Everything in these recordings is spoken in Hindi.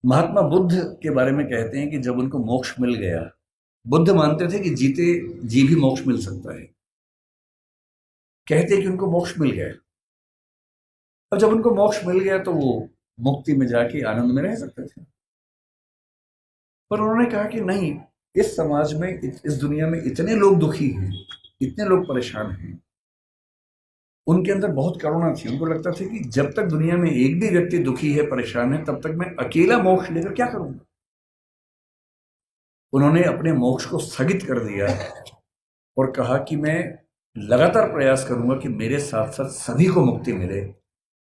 महात्मा बुद्ध के बारे में कहते हैं कि जब उनको मोक्ष मिल गया, बुद्ध मानते थे कि जीते जी भी मोक्ष मिल सकता है। कहते हैं कि उनको मोक्ष मिल गया। अब जब उनको मोक्ष मिल गया तो वो मुक्ति में जाके आनंद में रह सकते थे। पर उन्होंने कहा कि नहीं, इस समाज में, इस दुनिया में इतने लोग दुखी हैं, इतने लोग परेशान हैं। उनके अंदर बहुत करुणा थी। उनको लगता था कि जब तक दुनिया में एक भी व्यक्ति दुखी है, परेशान है, तब तक मैं अकेला मोक्ष लेकर क्या करूंगा। उन्होंने अपने मोक्ष को स्थगित कर दिया और कहा कि मैं लगातार प्रयास करूंगा कि मेरे साथ साथ सभी को मुक्ति मिले।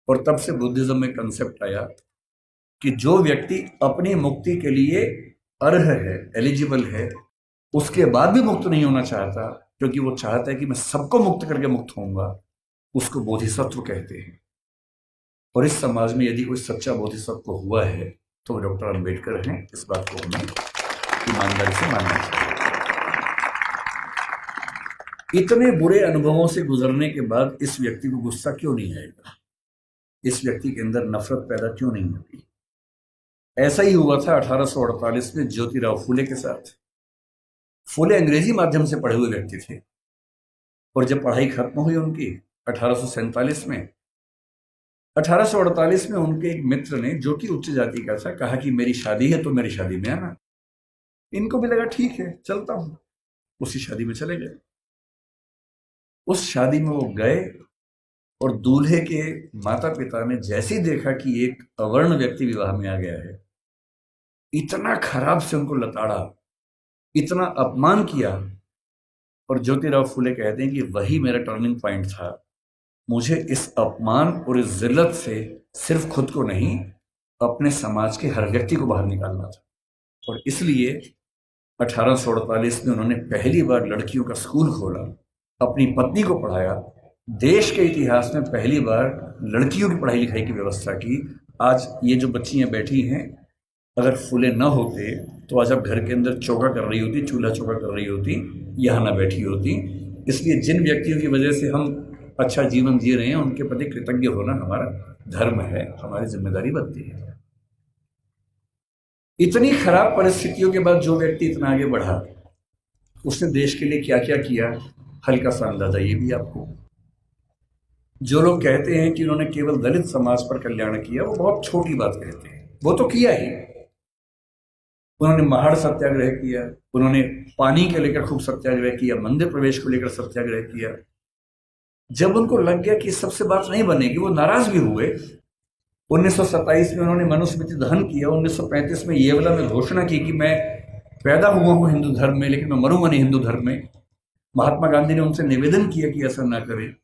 और तब से बुद्धिज्म में कंसेप्ट आया कि जो व्यक्ति अपनी मुक्ति के लिए अर्ह है, एलिजिबल है, उसके बाद भी मुक्त नहीं होना चाहता, क्योंकि वो चाहता है कि मैं सबको मुक्त करके मुक्त होऊंगा, उसको बोधिसत्व कहते हैं। और इस समाज में यदि कोई सच्चा बोधिसत्व हुआ है तो डॉक्टर अंबेडकर हैं। इस बात को हमें ईमानदारी से मानना चाहिए। इतने बुरे अनुभवों से गुजरने के बाद इस व्यक्ति को गुस्सा क्यों नहीं आएगा? इस व्यक्ति के अंदर नफरत पैदा क्यों नहीं होती? ऐसा ही हुआ था 1848 में ज्योतिराव फूले के साथ। फूले अंग्रेजी माध्यम से पढ़े हुए व्यक्ति थे और जब पढ़ाई खत्म हुई उनकी 1847 में, 1848 में उनके एक मित्र ने, जो कि उच्च जाति का था, कहा कि मेरी शादी है तो मेरी शादी में आना। इनको भी लगा ठीक है, चलता हूं। उसी शादी में चले गए। उस शादी में वो गए और दूल्हे के माता पिता ने जैसे ही देखा कि एक अवर्ण व्यक्ति विवाह में आ गया है, इतना खराब से उनको लताड़ा, इतना अपमान किया। और ज्योतिराव फूले कहते हैं कि वही मेरा टर्निंग पॉइंट था। मुझे इस अपमान और इस जिल्लत से सिर्फ खुद को नहीं, अपने समाज के हर व्यक्ति को बाहर निकालना था। और इसलिए 1848 में उन्होंने पहली बार लड़कियों का स्कूल खोला, अपनी पत्नी को पढ़ाया, देश के इतिहास में पहली बार लड़कियों की पढ़ाई लिखाई की व्यवस्था की। आज ये जो बच्चियां बैठी हैं, अगर फूले न होते तो आज आप घर के अंदर चौका कर रही होती, चूल्हा चौका कर रही होती, यहाँ ना बैठी होती। इसलिए जिन व्यक्तियों की वजह से हम अच्छा जीवन जी रहे हैं, उनके प्रति कृतज्ञ होना हमारा धर्म है, हमारी जिम्मेदारी बनती है। इतनी खराब परिस्थितियों के बाद जो व्यक्ति इतना आगे बढ़ा, उसने देश के लिए क्या क्या किया, हल्का सा अंदाजा ये भी आपको। जो लोग कहते हैं कि उन्होंने केवल दलित समाज पर कल्याण किया, वो बहुत छोटी बात कहते हैं। वो तो किया ही। उन्होंने महाड़ सत्याग्रह किया, उन्होंने पानी के लेकर खूब सत्याग्रह किया, मंदिर प्रवेश को लेकर सत्याग्रह किया। जब उनको लग गया कि सबसे बात नहीं बनेगी, वो नाराज भी हुए। 1927 में उन्होंने मनुस्मृति दहन किया। 1935 में येवला में घोषणा की कि मैं पैदा हुआ हूं हिंदू धर्म में, लेकिन मैं मरूंगा नहीं हिंदू धर्म में। महात्मा गांधी ने उनसे निवेदन किया कि ऐसा ना करें।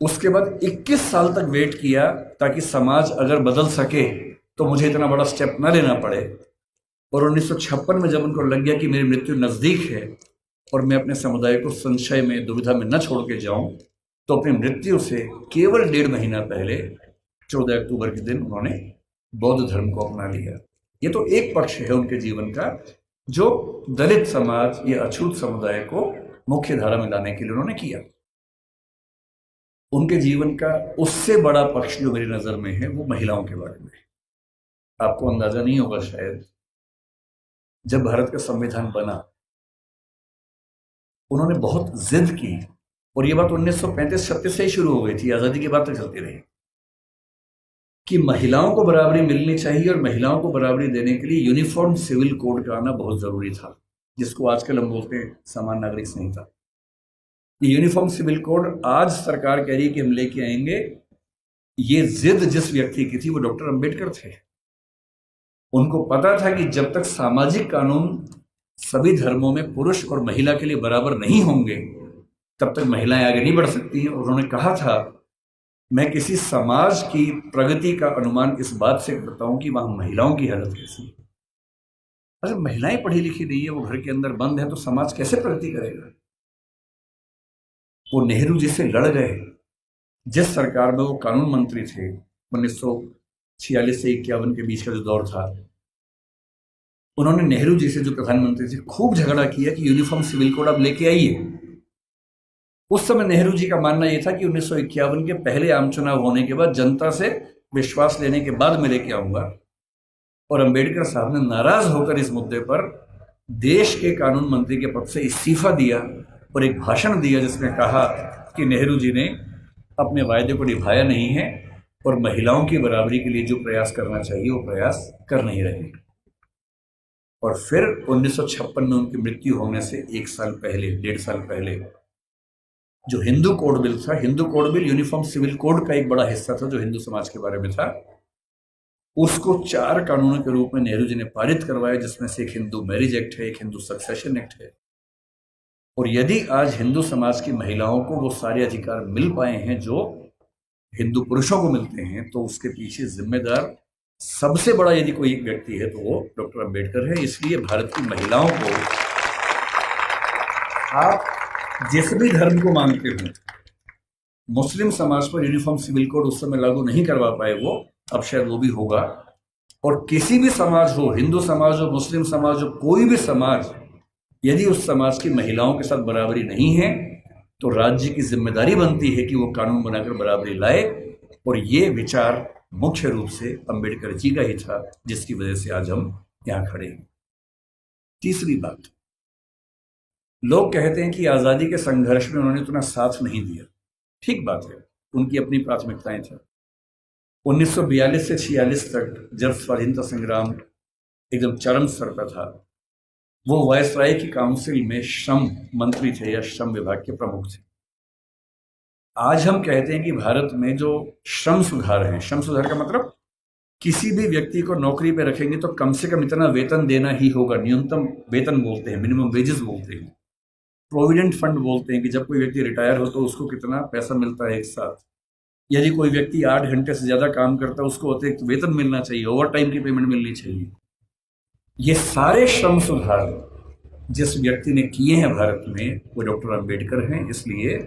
उसके बाद 21 साल तक वेट किया ताकि समाज अगर बदल सके तो मुझे इतना बड़ा स्टेप न लेना पड़े। और 1956 में जब उनको लग गया कि मेरी मृत्यु नजदीक है और मैं अपने समुदाय को संशय में, दुविधा में न छोड़ के जाऊं, तो अपनी मृत्यु से केवल 1.5 महीना पहले 14 अक्टूबर के दिन उन्होंने बौद्ध धर्म को अपना लिया। ये तो एक पक्ष है उनके जीवन का, जो दलित समाज या अछूत समुदाय को मुख्य धारा में लाने के लिए उन्होंने किया। उनके जीवन का उससे बड़ा पक्ष जो मेरी नजर में है, वो महिलाओं के बारे में है। आपको अंदाजा नहीं होगा शायद, जब भारत का संविधान बना, उन्होंने बहुत जिद की। और ये बात 1935-36 से ही शुरू हो गई थी, आजादी के बाद तक चलती रही, कि महिलाओं को बराबरी मिलनी चाहिए। और महिलाओं को बराबरी देने के लिए यूनिफॉर्म सिविल कोड का आना बहुत जरूरी था, जिसको आजकल हम बोलते हैं समान नागरिक संहिता। ये यूनिफॉर्म सिविल कोड आज सरकार कह रही है कि हम लेके आएंगे। ये जिद जिस व्यक्ति की थी, वो डॉक्टर अंबेडकर थे। उनको पता था कि जब तक सामाजिक कानून सभी धर्मों में पुरुष और महिला के लिए बराबर नहीं होंगे, तब तक महिलाएं आगे नहीं बढ़ सकती हैं। और उन्होंने कहा था, मैं किसी समाज की प्रगति का अनुमान इस बात से करता हूं कि वहां महिलाओं की हालत कैसी है। अगर महिलाएं पढ़ी लिखी नहीं है, वो घर के अंदर बंद है, तो समाज कैसे प्रगति करेगा? वो नेहरू जी से लड़ गए। जिस सरकार में वो कानून मंत्री थे, 1946 से 51 के बीच का जो दौर था, उन्होंने नेहरू जी से, जो प्रधानमंत्री थे, खूब झगड़ा किया कि यूनिफॉर्म सिविल कोड आप लेके आइए। उस समय नेहरू जी का मानना यह था कि 1951 के पहले आम चुनाव होने के बाद, जनता से विश्वास लेने के बाद मैं लेके आऊंगा। और अंबेडकर साहब ने नाराज होकर इस मुद्दे पर देश के कानून मंत्री के पद से इस्तीफा दिया और एक भाषण दिया जिसमें कहा कि नेहरू जी ने अपने वायदे को निभाया नहीं है और महिलाओं की बराबरी के लिए जो प्रयास करना चाहिए वो प्रयास कर नहीं रहे। और फिर 1956 में उनकी मृत्यु होने से 1.5 साल पहले जो हिंदू कोड बिल था, Hindu code bill uniform civil code का एक बड़ा हिस्सा था जो हिंदू समाज के बारे में था, उसको 4 कानूनों के रूप में नेहरू जी ने पारित करवाया, जिसमें से एक हिंदू मैरिज एक्ट है, एक हिंदू सक्सेशन एक्ट है। और यदि आज हिंदू समाज की महिलाओं को वो सारे अधिकार मिल पाए हैं जो हिंदू पुरुषों को मिलते हैं, तो उसके पीछे जिम्मेदार सबसे बड़ा यदि कोई एक व्यक्ति है तो वो डॉक्टर अंबेडकर है। इसलिए भारत की महिलाओं को, आप जिस भी धर्म को मानते हो, मुस्लिम समाज पर यूनिफॉर्म सिविल कोड उस समय लागू नहीं करवा पाए वो, अब शायद वो भी होगा। और किसी भी समाज हो, हिंदू समाज हो, मुस्लिम समाज हो, कोई भी समाज, यदि उस समाज की महिलाओं के साथ बराबरी नहीं है तो राज्य की जिम्मेदारी बनती है कि वो कानून बनाकर बराबरी लाए। और ये विचार मुख्य रूप से अंबेडकर जी का ही था, जिसकी वजह से आज हम यहां खड़े हैं। तीसरी बात, लोग कहते हैं कि आज़ादी के संघर्ष में उन्होंने इतना साथ नहीं दिया। ठीक बात है, उनकी अपनी प्राथमिकताएं थी। 1942 से 46 तक जब स्वाधीनता संग्राम एकदम चरम स्तर पर था, वो वायसराय की काउंसिल में श्रम मंत्री थे या श्रम विभाग के प्रमुख थे। आज हम कहते हैं कि भारत में जो श्रम सुधार हैं, श्रम सुधार का मतलब किसी भी व्यक्ति को नौकरी पे रखेंगे तो कम से कम इतना वेतन देना ही होगा। न्यूनतम वेतन बोलते हैं, मिनिमम वेजेस बोलते हैं, प्रोविडेंट फंड बोलते हैं कि जब कोई व्यक्ति रिटायर हो तो उसको कितना पैसा मिलता है एक साथ। यदि कोई व्यक्ति 8 घंटे से ज़्यादा काम करता है उसको अतिरिक्त वेतन मिलना चाहिए, ओवर टाइम की पेमेंट मिलनी चाहिए। ये सारे श्रम सुधार जिस व्यक्ति ने किए हैं भारत में, वो डॉक्टर अंबेडकर हैं। इसलिए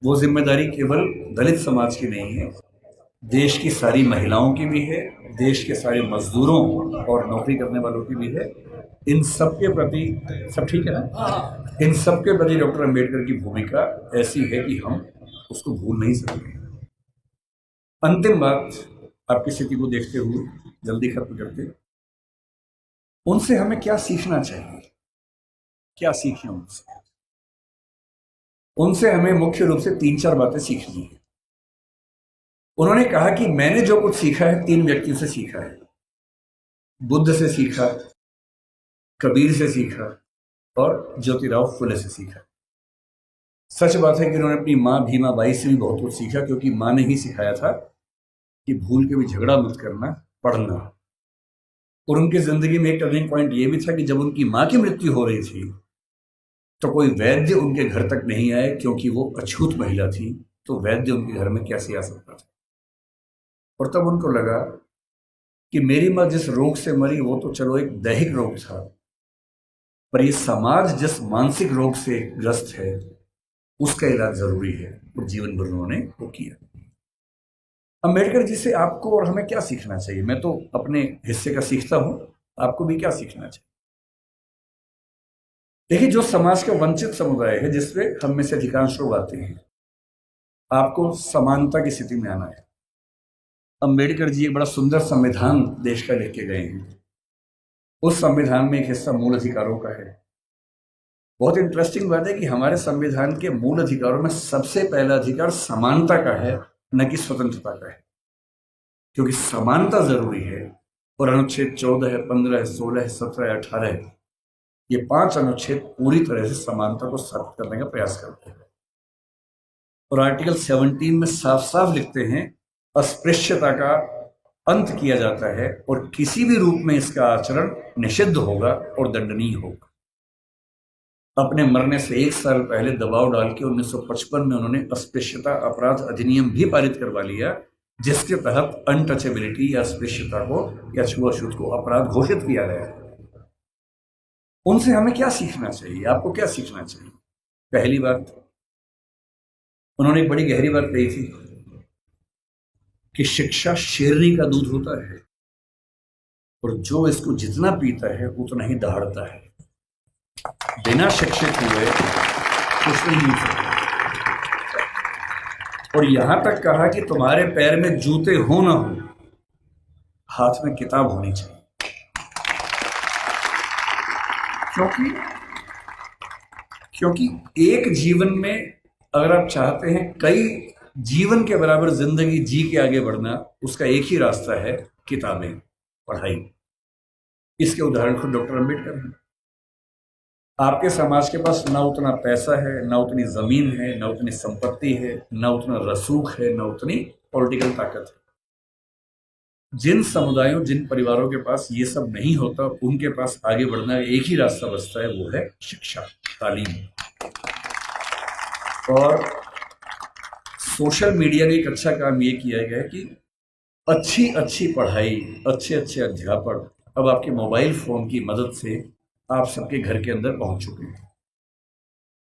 वो जिम्मेदारी केवल दलित समाज की नहीं है, देश की सारी महिलाओं की भी है, देश के सारे मजदूरों और नौकरी करने वालों की भी है। इन सब के प्रति, सब ठीक है ना, इन सब के प्रति डॉक्टर अंबेडकर की भूमिका ऐसी है कि हम उसको भूल नहीं सकते। अंतिम बात, आपकी स्थिति को देखते हुए जल्दी खत्म करते, उनसे हमें क्या सीखना चाहिए, क्या सीखें उनसे? उनसे हमें मुख्य रूप से 3-4 बातें सीखनी है। उन्होंने कहा कि मैंने जो कुछ सीखा है 3 व्यक्तियों से सीखा है, बुद्ध से सीखा, कबीर से सीखा और ज्योतिराव फुले से सीखा। सच बात है कि उन्होंने अपनी माँ भीमा बाई से भी बहुत कुछ सीखा, क्योंकि माँ ने ही सिखाया था कि भूल के भी झगड़ा मत करना, पढ़ना। और उनकी जिंदगी में एक टर्निंग पॉइंट ये भी था कि जब उनकी माँ की मृत्यु हो रही थी तो कोई वैद्य उनके घर तक नहीं आए, क्योंकि वो अछूत महिला थी, तो वैद्य उनके घर में कैसे आ सकता था। और तब उनको लगा कि मेरी माँ जिस रोग से मरी वो तो चलो एक दैहिक रोग था, पर ये समाज जिस मानसिक रोग से ग्रस्त है उसका इलाज जरूरी है। और जीवन भर उन्होंने वो किया। अंबेडकर जी से आपको और हमें क्या सीखना चाहिए? मैं तो अपने हिस्से का सीखता हूं, आपको भी क्या सीखना चाहिए? देखिए, जो समाज का वंचित समुदाय है, जिसमें हम में से अधिकांश लोग आते हैं, आपको समानता की स्थिति में आना है। अंबेडकर जी एक बड़ा सुंदर संविधान देश का लिख के गए हैं। उस संविधान में एक हिस्सा मूल अधिकारों का है। बहुत इंटरेस्टिंग बात है कि हमारे संविधान के मूल अधिकारों में सबसे पहला अधिकार समानता का है, न कि स्वतंत्रता का है, क्योंकि समानता जरूरी है। और अनुच्छेद 14 है, 15 है, 16 है, 17 है, 18 है, ये 5 अनुच्छेद पूरी तरह से समानता को स्थापित करने का प्रयास करते हैं। और आर्टिकल 17 में साफ साफ लिखते हैं, अस्पृश्यता का अंत किया जाता है और किसी भी रूप में इसका आचरण निषिद्ध होगा और दंडनीय होगा। अपने मरने से 1 साल पहले दबाव डाल के 1955 में उन्होंने अस्पृश्यता अपराध अधिनियम भी पारित करवा लिया, जिसके तहत अनटचेबिलिटी या अस्पृश्यता को या छुआछूत को अपराध घोषित किया गया है। उनसे हमें क्या सीखना चाहिए? आपको क्या सीखना चाहिए? पहली बात, उन्होंने एक बड़ी गहरी बात कही थी कि शिक्षा शेरनी का दूध होता है और जो इसको जितना पीता है उतना ही दहाड़ता है। बिना शिक्षित हुए कुछ नहीं हो सकता। और यहां तक कहा कि तुम्हारे पैर में जूते हो ना हो, हाथ में किताब होनी चाहिए। क्योंकि क्योंकि एक जीवन में अगर आप चाहते हैं कई जीवन के बराबर जिंदगी जी के आगे बढ़ना, उसका एक ही रास्ता है, किताबें, पढ़ाई। इसके उदाहरण खुद डॉक्टर अंबेडकर हैं। आपके समाज के पास ना उतना पैसा है, ना उतनी जमीन है, ना उतनी संपत्ति है, ना उतना रसूख है, ना उतनी पॉलिटिकल ताकत है। जिन समुदायों, जिन परिवारों के पास ये सब नहीं होता, उनके पास आगे बढ़ना एक ही रास्ता बचता है, वो है शिक्षा, तालीम। और सोशल मीडिया ने एक अच्छा काम ये किया गया है कि अच्छी अच्छी पढ़ाई, अच्छे अच्छे अध्यापक अब आपके मोबाइल फोन की मदद से आप सबके घर के अंदर पहुंच चुके हैं।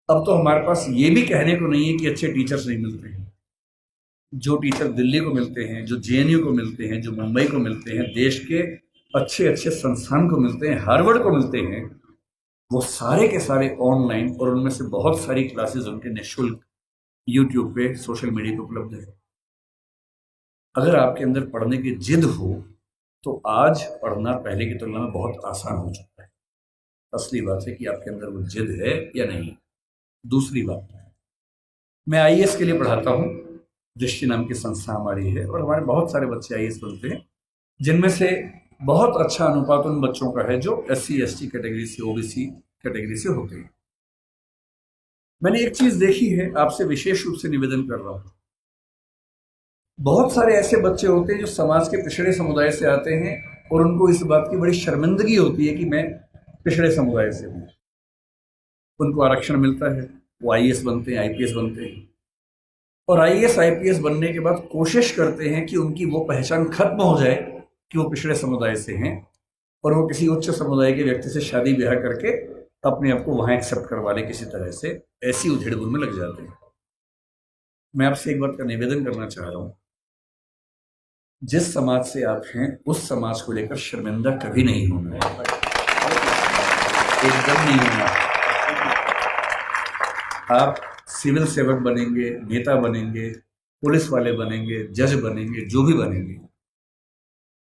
अब तो हमारे पास ये भी कहने को नहीं है कि अच्छे टीचर्स नहीं मिलते हैं। जो टीचर दिल्ली को मिलते हैं, जो जेएनयू को मिलते हैं, जो मुंबई को मिलते हैं, देश के अच्छे अच्छे संस्थान को मिलते हैं, हार्वर्ड को मिलते हैं, वो सारे के सारे ऑनलाइन, और उनमें से बहुत सारी क्लासेस उनके निःशुल्क यूट्यूब पे, सोशल मीडिया पे उपलब्ध है। अगर आपके अंदर पढ़ने की जिद हो तो आज पढ़ना पहले की तुलना में बहुत आसान हो चुका है। असली बात है कि आपके अंदर वो जिद है या नहीं। दूसरी बात, मैं आईएएस के लिए पढ़ाता हूँ। दृष्टि नाम की संस्था हमारी है और हमारे बहुत सारे बच्चे आईएएस बनते हैं, जिनमें से बहुत अच्छा अनुपात उन बच्चों का है जो SC ST कैटेगरी से, OBC कैटेगरी से होते हैं। मैंने एक चीज देखी है, आपसे विशेष रूप से निवेदन कर रहा हूं। बहुत सारे ऐसे बच्चे होते हैं जो समाज के पिछड़े समुदाय से आते हैं और उनको इस बात की बड़ी शर्मिंदगी होती है कि मैं पिछड़े समुदाय से हूं। उनको आरक्षण मिलता है, वो आईएएस बनते हैं, आईपीएस बनते हैं, और आईएएस आईपीएस बनने के बाद कोशिश करते हैं कि उनकी वो पहचान खत्म हो जाए कि वो पिछड़े समुदाय से हैं, और वो किसी उच्च समुदाय के व्यक्ति से शादी ब्याह करके अपने आप को वहां एक्सेप्ट करवा ले किसी तरह से। ऐसी उधेड़-बुन में लग जाते हैं। मैं आपसे एक बात का निवेदन करना चाह रहा हूं, जिस समाज से आप हैं उस समाज को लेकर शर्मिंदा कभी नहीं होना है, एकदम नहीं होना। आप सिविल सेवक बनेंगे, नेता बनेंगे, पुलिस वाले बनेंगे, जज बनेंगे, जो भी बनेंगे,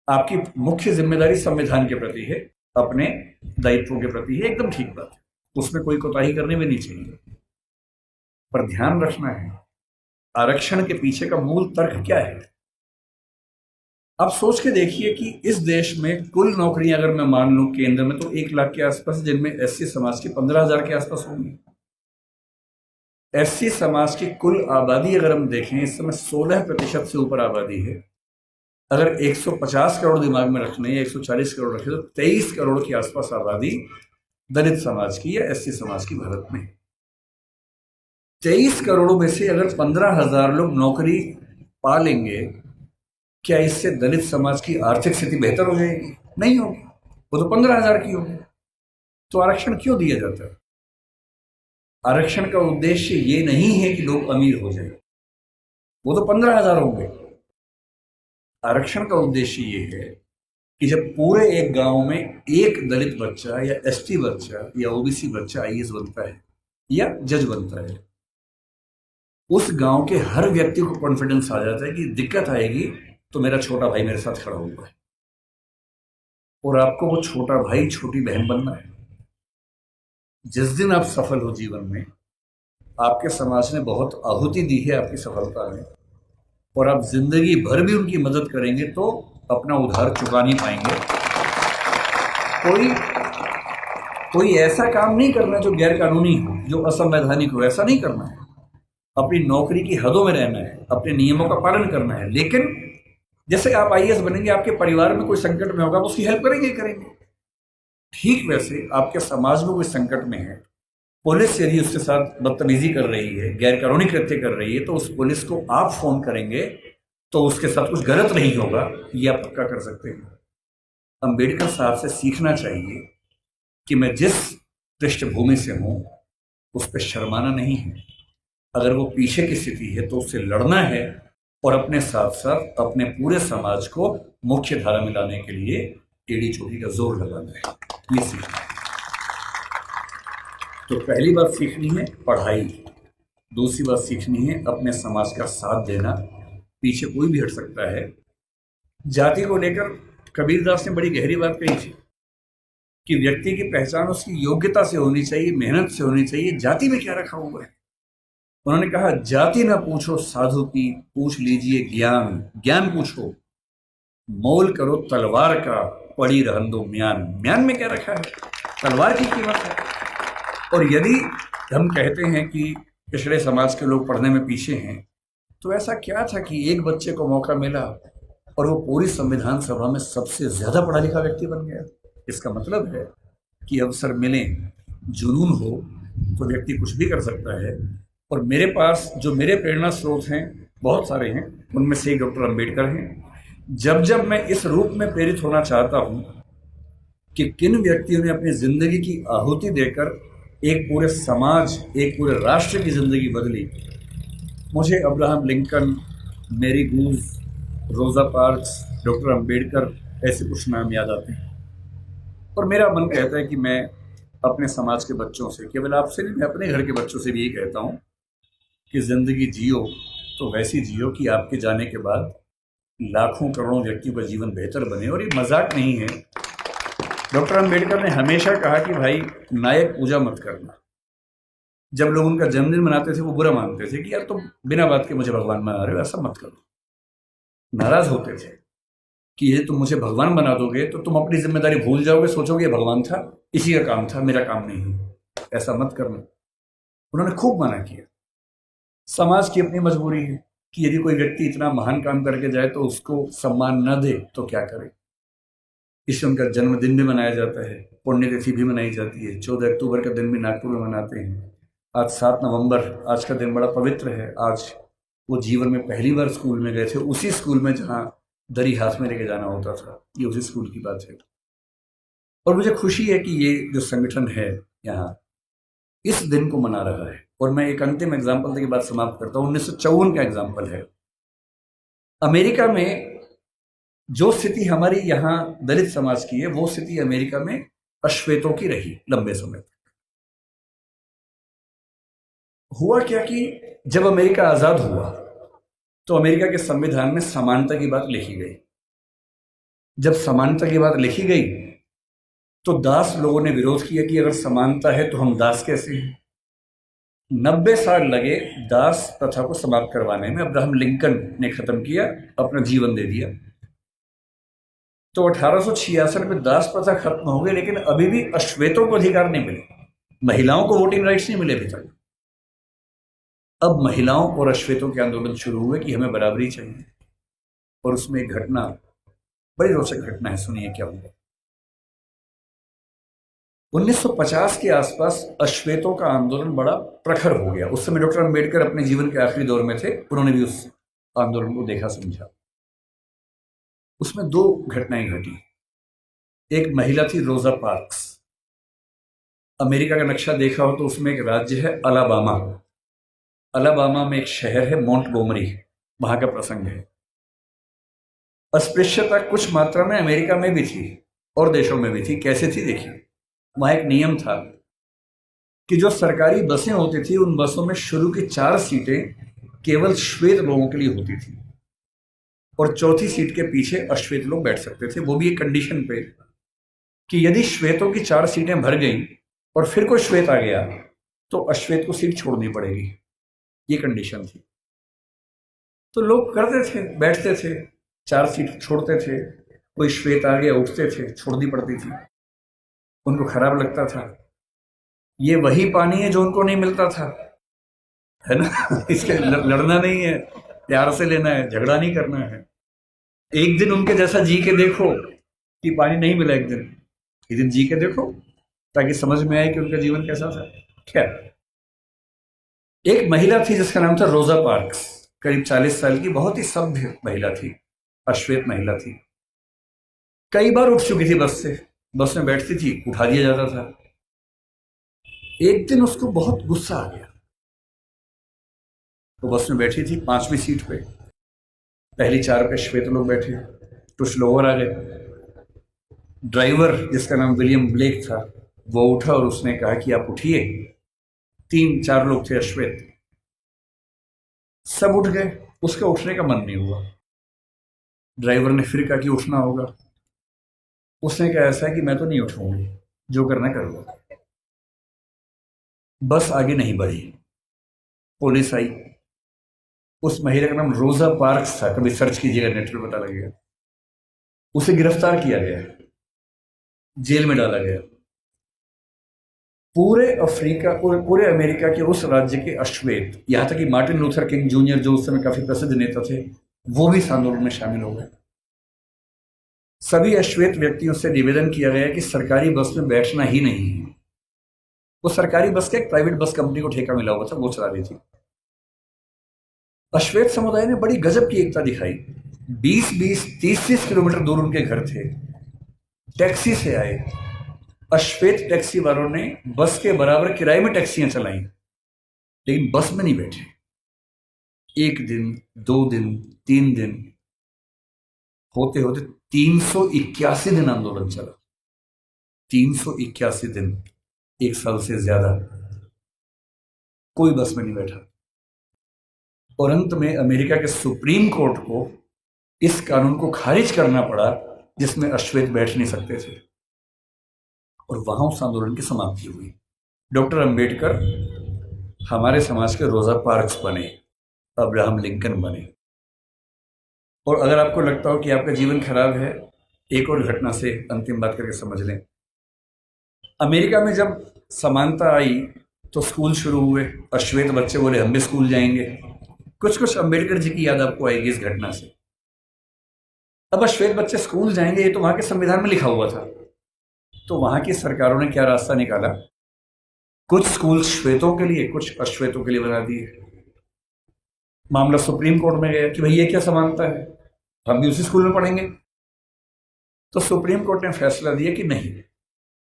आपकी मुख्य जिम्मेदारी संविधान के प्रति है, अपने दायित्वों के प्रति है, एकदम ठीक बात है, उसमें कोई कोताही करने में नहीं चाहिए। पर ध्यान रखना है, आरक्षण के पीछे का मूल तर्क क्या है। आप सोच के देखिए कि इस देश में कुल नौकरियां अगर मैं मान लूं केंद्र में तो 1 लाख के आसपास, जिनमें SC समाज की 15,000 के आसपास होंगी। SC समाज की कुल आबादी अगर हम देखें, इस समय 16% से ऊपर आबादी है। अगर 150 करोड़ दिमाग में रखने या 140 करोड़ रखे तो 23 करोड़ के आसपास आबादी दलित समाज की या SC समाज की भारत में। 23 करोड़ में से अगर 15,000 लोग नौकरी पा लेंगे, क्या इससे दलित समाज की आर्थिक स्थिति बेहतर हो जाएगी? नहीं होगी, वो तो 15,000 की होगी। तो आरक्षण क्यों दिया जाता है? आरक्षण का उद्देश्य ये नहीं है कि लोग अमीर हो जाए, वो तो 15,000 होंगे। आरक्षण का उद्देश्य ये है कि जब पूरे एक गांव में एक दलित बच्चा या ST बच्चा या OBC बच्चा आईएएस बनता है या जज बनता है, उस गांव के हर व्यक्ति को कॉन्फिडेंस आ जाता है कि दिक्कत आएगी तो मेरा छोटा भाई मेरे साथ खड़ा हुआ है, और आपको वो छोटा भाई, छोटी बहन बनना है। जिस दिन आप सफल हो जीवन में, आपके समाज ने बहुत आहुति दी है आपकी सफलता में, और आप जिंदगी भर भी उनकी मदद करेंगे तो अपना उधार चुका नहीं पाएंगे। कोई ऐसा काम नहीं करना जो गैर कानूनी हो, जो असंवैधानिक हो, ऐसा नहीं करना है। अपनी नौकरी की हदों में रहना है, अपने नियमों का पालन करना है। लेकिन जैसे आप आईएएस बनेंगे, आपके परिवार में कोई संकट में होगा, आप उसकी हेल्प करेंगे। ठीक वैसे आपके समाज में कोई संकट में है, पुलिस यदि उसके साथ बदतमीजी कर रही है, गैर कानूनी कृत्य कर रही है, तो उस पुलिस को आप फोन करेंगे तो उसके साथ कुछ गलत नहीं होगा, ये आप पक्का कर सकते हैं। अंबेडकर साहब से सीखना चाहिए कि मैं जिस पृष्ठभूमि से हूं उस पर शर्माना नहीं है। अगर वो पीछे की स्थिति है तो उससे लड़ना है, और अपने साथ साथ अपने पूरे समाज को मुख्य धारा में लाने के लिए एड़ी चोटी का जोर लगाना है, ये सीखना है। तो पहली बात सीखनी है पढ़ाई, दूसरी बात सीखनी है अपने समाज का साथ देना, पीछे कोई भी हट सकता है। जाति को लेकर कबीरदास ने बड़ी गहरी बात कही थी कि व्यक्ति की पहचान उसकी योग्यता से होनी चाहिए, मेहनत से होनी चाहिए, जाति में क्या रखा हुआ है। उन्होंने कहा जाति ना पूछो साधु की, पूछ लीजिए ज्ञान, ज्ञान पूछो, मोल करो तलवार का, पड़ी रहन दो म्यान। म्यान में क्या रखा है, तलवार की कीमत है। और यदि हम कहते हैं कि पिछड़े समाज के लोग पढ़ने में पीछे हैं, तो ऐसा क्या था कि एक बच्चे को मौका मिला और वो पूरी संविधान सभा में सबसे ज्यादा पढ़ा लिखा व्यक्ति बन गया। इसका मतलब है कि अवसर मिले, जुनून हो तो व्यक्ति कुछ भी कर सकता है। और मेरे पास जो मेरे प्रेरणा स्रोत हैं बहुत सारे हैं, उनमें से एक डॉक्टर अंबेडकर हैं। जब जब मैं इस रूप में प्रेरित होना चाहता हूं कि किन व्यक्तियों ने अपनी जिंदगी की आहुति देकर एक पूरे समाज, एक पूरे राष्ट्र की जिंदगी बदली, मुझे अब्राहम लिंकन, मैरी गूज, रोजा पार्क्स, डॉक्टर अंबेडकर ऐसे कुछ नाम याद आते हैं। और मेरा मन कहता है कि मैं अपने समाज के बच्चों से, केवल आपसे नहीं, मैं अपने घर के बच्चों से भी यही कहता हूँ कि जिंदगी जियो तो वैसी जियो कि आपके जाने के बाद लाखों करोड़ों व्यक्तियों का जीवन बेहतर बने। और ये मजाक नहीं है। डॉक्टर अंबेडकर ने हमेशा कहा कि भाई नायक पूजा मत करना। जब लोग उनका जन्मदिन मनाते थे वो बुरा मानते थे कि यार तुम बिना बात के मुझे भगवान बना रहे हो, ऐसा मत करो। नाराज होते थे कि ये तुम मुझे भगवान बना दोगे तो तुम अपनी जिम्मेदारी भूल जाओगे, सोचोगे ये भगवान था, इसी का काम था, मेरा काम नहीं है, ऐसा मत करना। उन्होंने खूब मना किया। समाज की अपनी मजबूरी है कि यदि कोई व्यक्ति इतना महान काम करके जाए तो उसको सम्मान न दे तो क्या करे। इसलिए उनका जन्मदिन भी मनाया जाता है, पुण्यतिथि भी मनाई जाती है। 14 अक्टूबर का दिन भी नागपुर में मनाते हैं। आज 7 नवंबर, आज का दिन बड़ा पवित्र है। आज वो जीवन में पहली बार स्कूल में गए थे, उसी स्कूल में जहाँ दरी हाथ में लेके जाना होता था। ये उसी स्कूल की बात है। और मुझे खुशी है कि ये जो संगठन है यहाँ इस दिन को मना रहा है। और मैं एक अंतिम एग्जाम्पल के बाद समाप्त करता हूँ। 1954 का एग्जाम्पल है। अमेरिका में जो स्थिति हमारी यहाँ दलित समाज की है, वो स्थिति अमेरिका में अश्वेतों की रही लंबे समय तक। हुआ क्या कि जब अमेरिका आजाद हुआ तो अमेरिका के संविधान में समानता की बात लिखी गई। जब समानता की बात लिखी गई तो दास लोगों ने विरोध किया कि अगर समानता है तो हम दास कैसे हैं। 90 साल लगे दास प्रथा को समाप्त करवाने में। अब्राहम लिंकन ने खत्म किया, अपना जीवन दे दिया। तो 1866 में दास प्रथा खत्म हो गई, लेकिन अभी भी अश्वेतों को अधिकार नहीं मिले, महिलाओं को वोटिंग राइट्स नहीं मिले अभी तक। अब महिलाओं और अश्वेतों के आंदोलन शुरू हुए कि हमें बराबरी चाहिए। और उसमें एक घटना, बड़ी रोचक घटना है, सुनिए क्या हुआ। 1950 के आसपास अश्वेतों का आंदोलन बड़ा प्रखर हो गया। उस समय डॉक्टर अंबेडकर अपने जीवन के आखिरी दौर में थे, उन्होंने भी उस आंदोलन को देखा समझा। उसमें 2 घटनाएं घटी। एक महिला थी रोजा पार्क्स। अमेरिका का नक्शा देखा हो तो उसमें एक राज्य है अलाबामा। अलाबामा में एक शहर है मोंटगोमरी, वहां का प्रसंग है। अस्पृश्यता कुछ मात्रा में अमेरिका में भी थी और देशों में भी थी। कैसे थी देखिए, वहां एक नियम था कि जो सरकारी बसें होती थी उन बसों में शुरू की 4 सीटें केवल श्वेत लोगों के लिए होती थी और चौथी सीट के पीछे अश्वेत लोग बैठ सकते थे। वो भी एक कंडीशन पे कि यदि श्वेतों की 4 सीटें भर गई और फिर कोई श्वेत आ गया तो अश्वेत को सीट छोड़नी पड़ेगी। ये कंडीशन थी। तो लोग करते थे, बैठते थे, 4 सीट छोड़ते थे। कोई श्वेत आ गया, उठते थे, छोड़नी पड़ती थी। उनको खराब लगता था। ये वही पानी है जो उनको नहीं मिलता था, है ना। इसके लड़ना नहीं है, प्यार से लेना है, झगड़ा नहीं करना है। एक दिन उनके जैसा जी के देखो कि पानी नहीं मिला, एक दिन जी के देखो ताकि समझ में आए कि उनका जीवन कैसा था। खैर, एक महिला थी जिसका नाम था रोजा पार्क्स, करीब 40 साल की, बहुत ही सभ्य महिला थी, अश्वेत महिला थी। कई बार उठ चुकी थी बस से, बस में बैठती थी, उठा दिया जाता था। एक दिन उसको बहुत गुस्सा आ गया। तो बस में बैठी थी 5वीं सीट पे, पहली 4 पे श्वेत लोग बैठे, कुछ लोग और आ गए। ड्राइवर जिसका नाम विलियम ब्लेक था वो उठा और उसने कहा कि आप उठिए। 3-4 लोग थे अश्वेत, सब उठ गए। उसका उठने का मन नहीं हुआ। ड्राइवर ने फिर कहा कि उठना होगा। उसने कहा ऐसा है कि मैं तो नहीं उठूंगी, जो करना कर लो। बस आगे नहीं बढ़ी, पुलिस आई। उस महिला का नाम रोजा पार्क्स था, कभी सर्च कीजिएगा नेट पे पता लगेगा। उसे गिरफ्तार किया गया, जेल में डाला गया। पूरे अफ्रीका, पूरे अमेरिका के उस राज्य के अश्वेत, यहां तक कि मार्टिन लूथर किंग जूनियर जो उस समय काफी प्रसिद्ध नेता थे, वो भी इस आंदोलन में शामिल हो गए। सभी अश्वेत व्यक्तियों से निवेदन किया गया कि सरकारी बस में बैठना ही नहीं है। वो सरकारी बस का एक प्राइवेट बस कंपनी को ठेका मिला हुआ था, वो चला रही थी। अश्वेत समुदाय ने बड़ी गजब की एकता दिखाई। 20-20, 30-30 किलोमीटर दूर उनके घर थे, टैक्सी से आए। अश्वेत टैक्सी वालों ने बस के बराबर किराए में टैक्सियां चलाई, लेकिन बस में नहीं बैठे। 1 दिन, 2 दिन, 3 दिन, होते होते 381 दिन आंदोलन चला। 381 दिन, 1 साल से ज्यादा कोई बस में नहीं बैठा। और अंत में अमेरिका के सुप्रीम कोर्ट को इस कानून को खारिज करना पड़ा जिसमें अश्वेत बैठ नहीं सकते थे, और वहां उस आंदोलन की समाप्ति हुई। डॉक्टर अंबेडकर हमारे समाज के रोजा पार्क्स बने, अब्राहम लिंकन बने। और अगर आपको लगता हो कि आपका जीवन खराब है, एक और घटना से अंतिम बात करके समझ लें। अमेरिका में जब समानता आई तो स्कूल शुरू हुए। अश्वेत बच्चे बोले हम भी स्कूल जाएंगे। कुछ कुछ अंबेडकर जी की याद आपको आएगी इस घटना से। अब अश्वेत बच्चे स्कूल जाएंगे, ये तो वहां के संविधान में लिखा हुआ था। तो वहां की सरकारों ने क्या रास्ता निकाला, कुछ स्कूल श्वेतों के लिए, कुछ अश्वेतों के लिए बना दिए। मामला सुप्रीम कोर्ट में गया कि भाई ये क्या समानता है, हम भी उसी स्कूल में पढ़ेंगे। तो सुप्रीम कोर्ट ने फैसला दिया कि नहीं,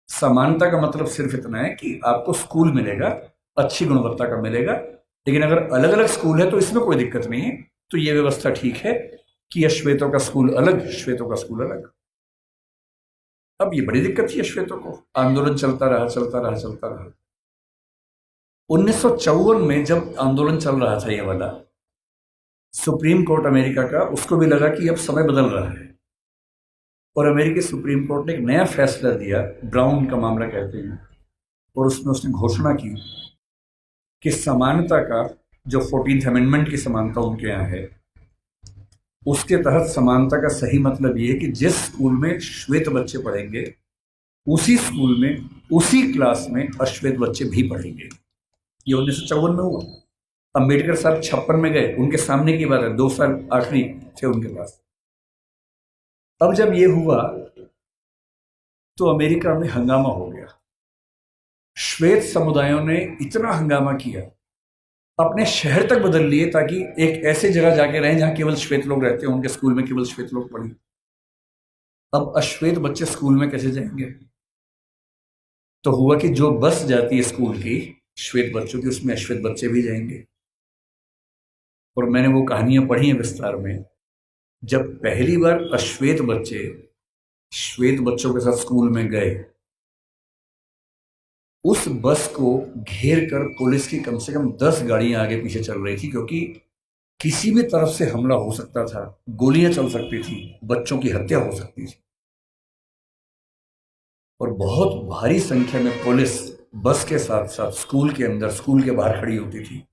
समानता का मतलब सिर्फ इतना है कि आपको स्कूल मिलेगा, अच्छी गुणवत्ता का मिलेगा, लेकिन अगर अलग अलग स्कूल है तो इसमें कोई दिक्कत नहीं है। तो ये व्यवस्था ठीक है कि अश्वेतों का स्कूल अलग, श्वेतों का स्कूल अलग। अब ये बड़ी दिक्कत थी अश्वेतों को। आंदोलन चलता रहा, चलता रहा, चलता रहा। 1954 में जब आंदोलन चल रहा था ये वाला, सुप्रीम कोर्ट अमेरिका का, उसको भी लगा कि अब समय बदल रहा है, और अमेरिकी सुप्रीम कोर्ट ने एक नया फैसला दिया, ब्राउन का मामला कहते हैं, और उसमें उसने घोषणा की कि समानता का जो 14th अमेंडमेंट की समानता उनके यहाँ है, उसके तहत समानता का सही मतलब ये है कि जिस स्कूल में श्वेत बच्चे पढ़ेंगे, उसी स्कूल में, उसी क्लास में अश्वेत बच्चे भी पढ़ेंगे। ये 1954 में हुआ। अंबेडकर साहब 56 में गए, उनके सामने की बात है, 2 साल आखिरी थे उनके पास। अब जब ये हुआ तो अमेरिका में हंगामा हो गया। श्वेत समुदायों ने इतना हंगामा किया, अपने शहर तक बदल लिए ताकि एक ऐसे जगह जाके रहें जहां केवल श्वेत लोग रहते हैं, उनके स्कूल में केवल श्वेत लोग पढ़ें। अब अश्वेत बच्चे स्कूल में कैसे जाएंगे? तो हुआ कि जो बस जाती है स्कूल की श्वेत बच्चों की, उसमें अश्वेत बच्चे भी जाएंगे। और मैंने वो कहानियां पढ़ी हैं विस्तार में। जब पहली बार अश्वेत बच्चे श्वेत बच्चों के साथ स्कूल में गए, उस बस को घेर कर पुलिस की कम से कम 10 गाड़ियां आगे पीछे चल रही थी, क्योंकि किसी भी तरफ से हमला हो सकता था, गोलियां चल सकती थी, बच्चों की हत्या हो सकती थी। और बहुत भारी संख्या में पुलिस बस के साथ साथ स्कूल के अंदर, स्कूल के बाहर खड़ी होती थी।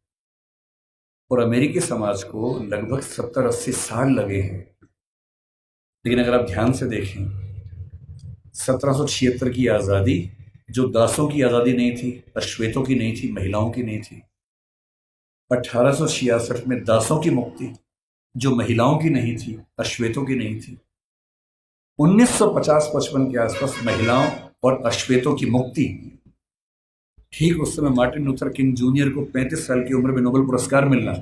और अमेरिकी समाज को लगभग 70-80 साल लगे हैं। लेकिन अगर आप ध्यान से देखें, 1776 की आज़ादी जो दासों की आज़ादी नहीं थी, अश्वेतों की नहीं थी, महिलाओं की नहीं थी। 1866 में दासों की मुक्ति जो महिलाओं की नहीं थी, अश्वेतों की नहीं थी। 1950-55 के आसपास महिलाओं और अश्वेतों की मुक्ति। ठीक उस समय मार्टिन लूथर किंग जूनियर को 35 साल की उम्र में नोबेल पुरस्कार मिलना,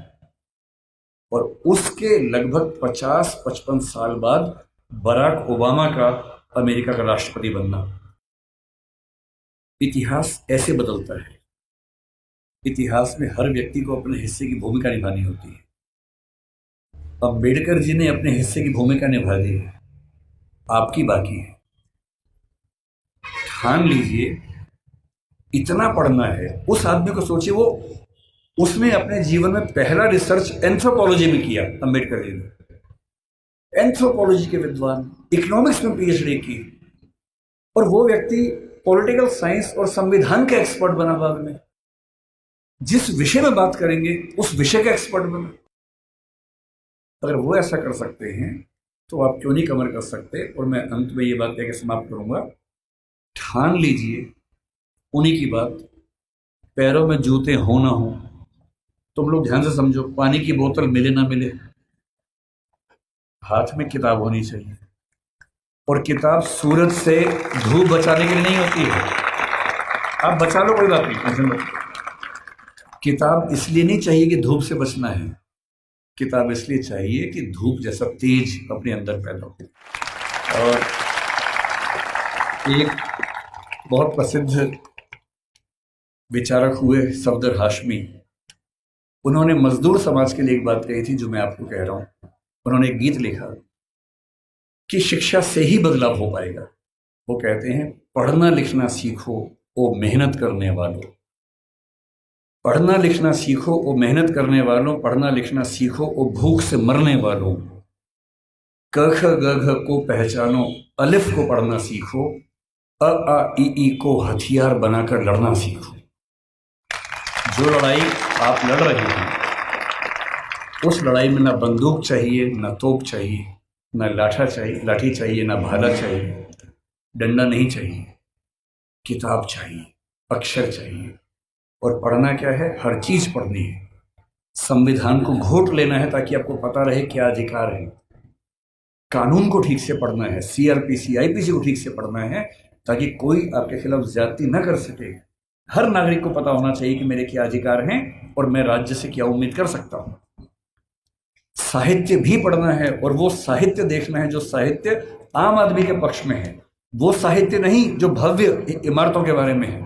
और उसके लगभग 50-55 साल बाद बराक ओबामा का अमेरिका का राष्ट्रपति बनना। इतिहास ऐसे बदलता है। इतिहास में हर व्यक्ति को अपने हिस्से की भूमिका निभानी होती है। अंबेडकर जी ने अपने हिस्से की भूमिका निभा दी है, आपकी बाकी है। ठान लीजिए, इतना पढ़ना है। उस आदमी को सोचिए, वो उसने अपने जीवन में पहला रिसर्च एंथ्रोपोलॉजी में किया, अंबेडकर जी ने। एंथ्रोपोलॉजी के विद्वान, इकोनॉमिक्स में पीएचडी की, और वो व्यक्ति पॉलिटिकल साइंस और संविधान का एक्सपर्ट बना बाद में। जिस विषय में बात करेंगे उस विषय का एक्सपर्ट बना। अगर वो ऐसा कर सकते हैं तो आप क्यों नहीं कमर कर सकते। और मैं अंत में ये बात कहकर समाप्त करूंगा, ठान लीजिए उन्हीं की बात, पैरों में जूते हो ना हो। तुम लोग ध्यान से समझो, पानी की बोतल मिले ना मिले, हाथ में किताब होनी चाहिए। और किताब सूरज से धूप बचाने के लिए नहीं होती है। आप बचा लो, कोई बात नहीं, टेंशन मत। किताब इसलिए नहीं चाहिए कि धूप से बचना है, किताब इसलिए चाहिए कि धूप जैसा तेज अपने अंदर पैदा हो। और एक बहुत प्रसिद्ध विचारक हुए सफदर हाशमी, उन्होंने मजदूर समाज के लिए एक बात कही थी जो मैं आपको कह रहा हूं। उन्होंने एक गीत लिखा कि शिक्षा से ही बदलाव हो पाएगा। वो कहते हैं, पढ़ना लिखना सीखो ओ मेहनत करने वालों, पढ़ना लिखना सीखो ओ मेहनत करने वालों, पढ़ना लिखना सीखो ओ भूख से मरने वालों, क ख ग घ को पहचानो, अलिफ को पढ़ना सीखो, अ आ ई को हथियार बनाकर लड़ना सीखो। जो लड़ाई आप लड़ रहे हैं उस लड़ाई में ना बंदूक चाहिए, ना तोप चाहिए, ना लाठी चाहिए, ना भाला चाहिए, डंडा नहीं चाहिए, किताब चाहिए, अक्षर चाहिए। और पढ़ना क्या है? हर चीज पढ़नी है। संविधान को घोट लेना है ताकि आपको पता रहे क्या अधिकार है। कानून को ठीक से पढ़ना है, सीआरपीसी आईपीसी को ठीक से पढ़ना है ताकि कोई आपके खिलाफ ज्यादती न कर सके। हर नागरिक को पता होना चाहिए कि मेरे क्या अधिकार हैं और मैं राज्य से क्या उम्मीद कर सकता हूं। साहित्य भी पढ़ना है और वो साहित्य देखना है जो साहित्य आम आदमी के पक्ष में है, वो साहित्य नहीं जो भव्य इमारतों के बारे में है।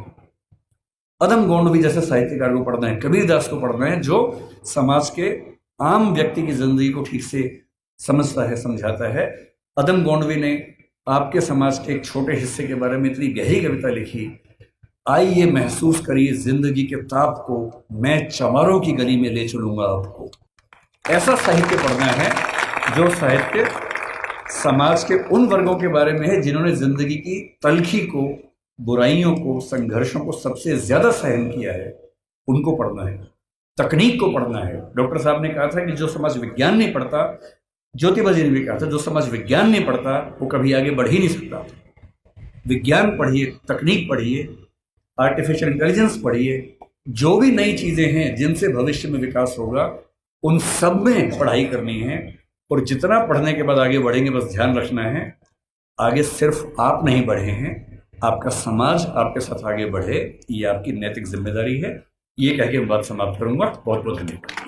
अदम गोंडवी जैसे साहित्यकार को पढ़ना है, कबीरदास को पढ़ना है जो समाज के आम व्यक्ति की जिंदगी को ठीक से समझता है, समझाता है। अदम गोंडवी ने आपके समाज के एक छोटे हिस्से के बारे में इतनी गहरी कविता लिखी, आइए महसूस करिए जिंदगी के ताप को, मैं चमारों की गली में ले चलूंगा आपको। ऐसा साहित्य पढ़ना है जो साहित्य समाज के उन वर्गों के बारे में है जिन्होंने जिंदगी की तलखी को, बुराइयों को, संघर्षों को सबसे ज्यादा सहन किया है, उनको पढ़ना है। तकनीक को पढ़ना है। डॉक्टर साहब ने कहा था कि जो समाज विज्ञान नहीं पढ़ता, ज्योतिबा जी ने भी कहा था, जो समाज विज्ञान नहीं पढ़ता वो कभी आगे बढ़ ही नहीं सकता। विज्ञान पढ़िए, तकनीक पढ़िए, आर्टिफिशियल इंटेलिजेंस पढ़िए, जो भी नई चीजें हैं जिनसे भविष्य में विकास होगा उन सब में पढ़ाई करनी है। और जितना पढ़ने के बाद आगे बढ़ेंगे, बस ध्यान रखना है आगे सिर्फ आप नहीं बढ़े हैं, आपका समाज आपके साथ आगे बढ़े, ये आपकी नैतिक जिम्मेदारी है। ये कह के मैं बात समाप्त करूंगा। बहुत बहुत धन्यवाद।